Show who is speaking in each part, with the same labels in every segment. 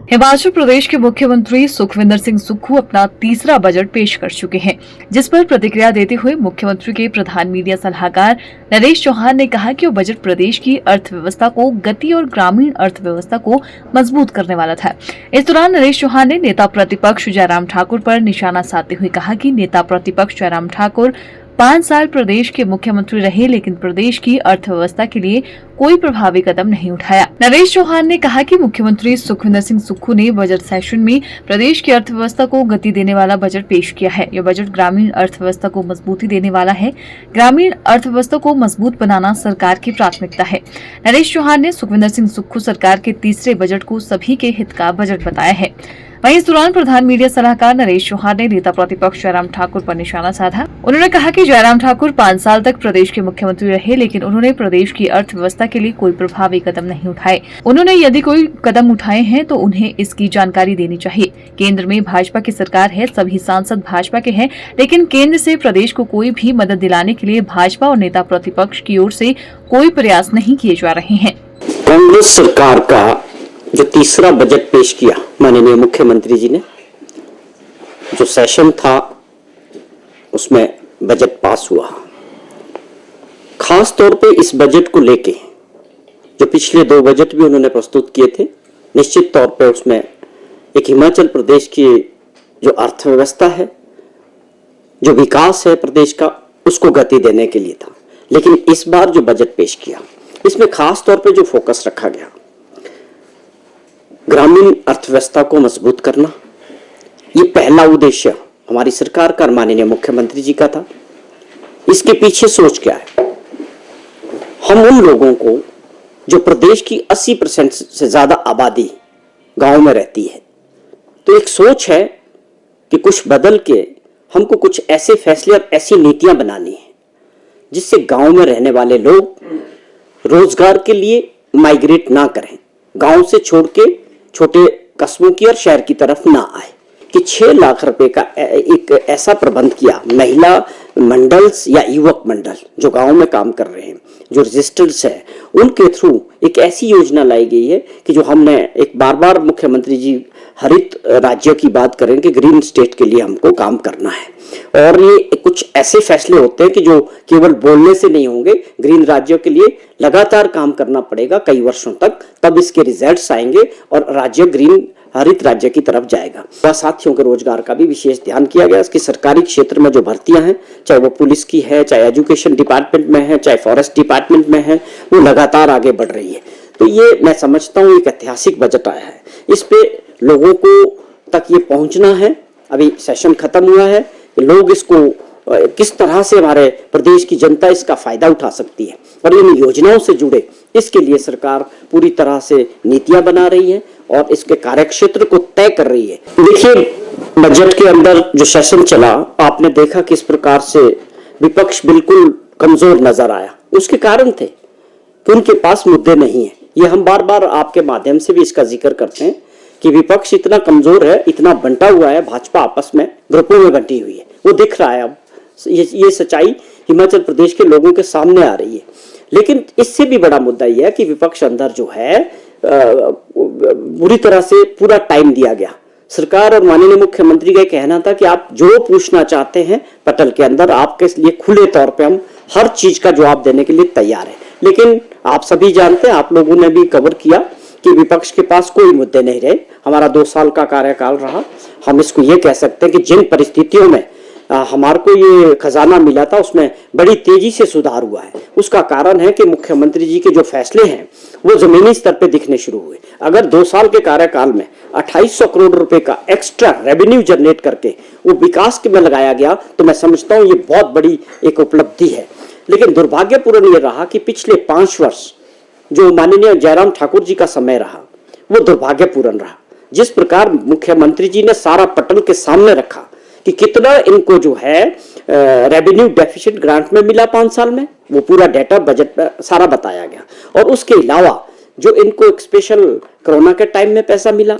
Speaker 1: हिमाचल प्रदेश के मुख्यमंत्री सुखविंदर सिंह सुक्खू अपना तीसरा बजट पेश कर चुके हैं, जिस पर प्रतिक्रिया देते हुए मुख्यमंत्री के प्रधान मीडिया सलाहकार नरेश चौहान ने कहा कि वो बजट प्रदेश की अर्थव्यवस्था को गति और ग्रामीण अर्थव्यवस्था को मजबूत करने वाला था। इस दौरान नरेश चौहान ने नेता प्रतिपक्ष जयराम ठाकुर पर निशाना साधते हुए कहा कि नेता प्रतिपक्ष जयराम ठाकुर 5 साल प्रदेश के मुख्यमंत्री रहे, लेकिन प्रदेश की अर्थव्यवस्था के लिए कोई प्रभावी कदम नहीं उठाया। नरेश चौहान ने कहा कि मुख्यमंत्री सुखविंदर सिंह सुक्खू ने बजट सेशन में प्रदेश की अर्थव्यवस्था को गति देने वाला बजट पेश किया है। यह बजट ग्रामीण अर्थव्यवस्था को मजबूती देने वाला है। ग्रामीण अर्थव्यवस्था को मजबूत बनाना सरकार की प्राथमिकता है। नरेश चौहान ने सुखविंदर सिंह सुक्खू सरकार के तीसरे बजट को सभी के हित का बजट बताया है। वहीं इस दौरान प्रधान मीडिया सलाहकार नरेश चौहान ने नेता प्रतिपक्ष जयराम ठाकुर पर निशाना साधा। उन्होंने कहा कि जयराम ठाकुर 5 साल तक प्रदेश के मुख्यमंत्री रहे, लेकिन उन्होंने प्रदेश की अर्थव्यवस्था के लिए कोई प्रभावी कदम नहीं उठाए। उन्होंने यदि कोई कदम उठाए हैं तो उन्हें इसकी जानकारी देनी चाहिए। केंद्र में भाजपा की सरकार है, सभी सांसद भाजपा के हैं, लेकिन केंद्र से प्रदेश को कोई भी मदद दिलाने के लिए भाजपा और नेता प्रतिपक्ष की ओर से कोई प्रयास नहीं किए जा रहे हैं।
Speaker 2: कांग्रेस सरकार का जो तीसरा बजट पेश किया माननीय मुख्यमंत्री जी ने, जो सेशन था उसमें बजट पास हुआ। खास तौर पे इस बजट को लेके जो पिछले 2 बजट भी उन्होंने प्रस्तुत किए थे, निश्चित तौर पे उसमें एक हिमाचल प्रदेश की जो अर्थव्यवस्था है, जो विकास है प्रदेश का, उसको गति देने के लिए था। लेकिन इस बार जो बजट पेश किया, इसमें खास तौर पे जो फोकस रखा गया, ग्रामीण अर्थव्यवस्था को मजबूत करना, ये पहला उद्देश्य हमारी सरकार का, माननीय मुख्यमंत्री जी का था। इसके पीछे सोच क्या है? हम उन लोगों को, जो प्रदेश की 80% से ज्यादा आबादी गांव में रहती है, तो एक सोच है कि कुछ बदल के हमको कुछ ऐसे फैसले और ऐसी नीतियां बनानी है जिससे गांव में रहने वाले लोग रोजगार के लिए माइग्रेट ना करें, गांव से छोड़ के छोटे कस्बों की और शहर की तरफ ना आए। कि 6 लाख रुपए का एक ऐसा प्रबंध किया, महिला मंडल्स या युवक मंडल जो गांव में काम कर रहे हैं, जो रजिस्टर्स है, उनके थ्रू एक ऐसी योजना लाई गई है कि जो हमने एक बार मुख्यमंत्री जी हरित राज्य की बात करें कि ग्रीन स्टेट के लिए हमको काम करना है। और ये कुछ ऐसे फैसले होते हैं कि जो केवल बोलने से नहीं होंगे, ग्रीन राज्यों के लिए लगातार काम करना पड़ेगा कई वर्षों तक, तब इसके रिजल्ट्स आएंगे और राज्य ग्रीन हरित राज्य की तरफ जाएगा। साथियों के रोजगार का भी विशेष ध्यान किया गया। इसके सरकारी क्षेत्र में जो भर्तियां हैं, चाहे वो पुलिस की है, चाहे एजुकेशन डिपार्टमेंट में है, चाहे फॉरेस्ट डिपार्टमेंट में है, वो लगातार आगे बढ़ रही है। तो ये मैं समझता हूँ एक ऐतिहासिक बजट आया है। इस पे लोगों को तक ये पहुंचना है। अभी सेशन खत्म हुआ है, लोग इसको किस तरह से हमारे प्रदेश की जनता इसका फायदा उठा सकती है और इन योजनाओं से जुड़े, इसके लिए सरकार पूरी तरह से नीतियां बना रही है और इसके कार्यक्षेत्र को तय कर रही है। देखिए, बजट के अंदर जो सेशन चला, आपने देखा किस प्रकार से विपक्ष बिल्कुल कमजोर नजर आया। उसके कारण थे कि उनके पास मुद्दे नहीं है। ये हम बार बार आपके माध्यम से भी इसका जिक्र करते हैं कि विपक्ष इतना कमजोर है, इतना बंटा हुआ है, भाजपा आपस में ग्रुपों में बंटी हुई है, वो दिख रहा है। अब ये सच्चाई हिमाचल प्रदेश के लोगों के सामने आ रही है। लेकिन इससे भी बड़ा मुद्दा यह है कि विपक्ष अंदर जो है बुरी तरह से पूरा टाइम दिया गया। सरकार और माननीय मुख्यमंत्री का कहना था कि आप जो पूछना चाहते हैं पटल के अंदर, आपके लिए खुले तौर पे हम हर चीज का जवाब देने के लिए तैयार है। लेकिन आप सभी जानते हैं, आप लोगों ने भी कवर किया कि विपक्ष के पास कोई मुद्दे नहीं रहे। हमारा 2 साल का कार्यकाल रहा। हम इसको ये कह सकते हैं कि जिन परिस्थितियों में हमारे को ये खजाना मिला था, उसमें बड़ी तेजी से सुधार हुआ है। उसका कारण है कि मुख्यमंत्री जी के जो फैसले हैं वो जमीनी स्तर पे दिखने शुरू हुए। अगर 2 साल के कार्यकाल में 2800 करोड़ रुपए का एक्स्ट्रा रेवेन्यू जनरेट करके वो विकास में लगाया गया, तो मैं समझता हूँ ये बहुत बड़ी एक उपलब्धि है। लेकिन दुर्भाग्यपूर्ण ये रहा कि पिछले 5 वर्ष जो माननीय जयराम ठाकुर जी का समय रहा, वो दुर्भाग्यपूर्ण रहा। जिस प्रकार मुख्यमंत्री जी ने सारा पटल के सामने रखा कि कितना इनको जो है रेवेन्यू डेफिसिट ग्रांट में मिला 5 साल में, वो पूरा डेटा बजट में सारा बताया गया। और उसके अलावा जो इनको एक स्पेशल कोरोना के टाइम में पैसा मिला,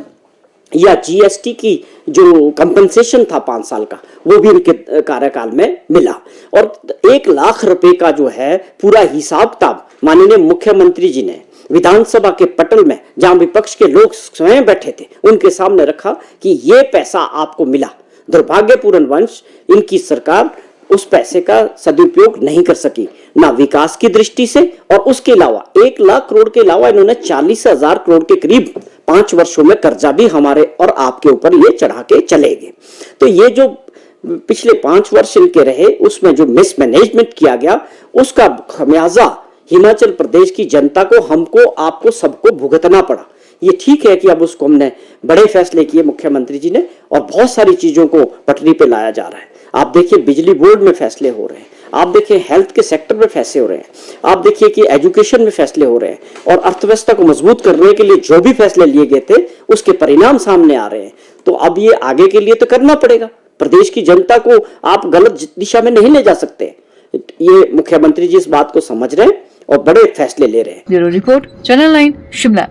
Speaker 2: या जीएसटी की जो कंपनसेशन था 5 साल का, वो भी उनके कार्यकाल में मिला। और 1 लाख रुपए का जो है पूरा हिसाब किताब माननीय मुख्यमंत्री जी ने विधानसभा के पटल में, जहां विपक्ष के लोग स्वयं बैठे थे, उनके सामने रखा कि ये पैसा आपको मिला। दुर्भाग्यपूर्ण वंश इनकी सरकार उस पैसे का सदुपयोग नहीं कर सकी, ना विकास की दृष्टि से, और उसके अलावा 1 लाख करोड़ के अलावा इन्होंने 40,000 करोड़ के करीब 5 वर्षों में कर्जा भी हमारे और आपके ऊपर ये चढ़ा के चले गए। तो ये जो पिछले 5 वर्ष इनके रहे, उसमें जो मिसमैनेजमेंट किया गया, उसका खमियाजा हिमाचल प्रदेश की जनता को, हमको, आपको, सबको भुगतना पड़ा। ये ठीक है कि अब उसको हमने बड़े फैसले किए मुख्यमंत्री जी ने, और बहुत सारी चीजों को पटरी पे लाया जा रहा है। आप देखिए बिजली बोर्ड में फैसले हो रहे हैं, आप देखिए हेल्थ के सेक्टर में फैसले हो रहे हैं, आप देखिए कि एजुकेशन में फैसले हो रहे हैं, और अर्थव्यवस्था को मजबूत करने के लिए जो भी फैसले लिए गए थे उसके परिणाम सामने आ रहे हैं। तो अब ये आगे के लिए तो करना पड़ेगा। प्रदेश की जनता को आप गलत दिशा में नहीं ले जा सकते। ये मुख्यमंत्री जी इस बात को समझ रहे हैं और बड़े फैसले ले रहे हैं।
Speaker 1: Bureau report, channel 9 Shimla.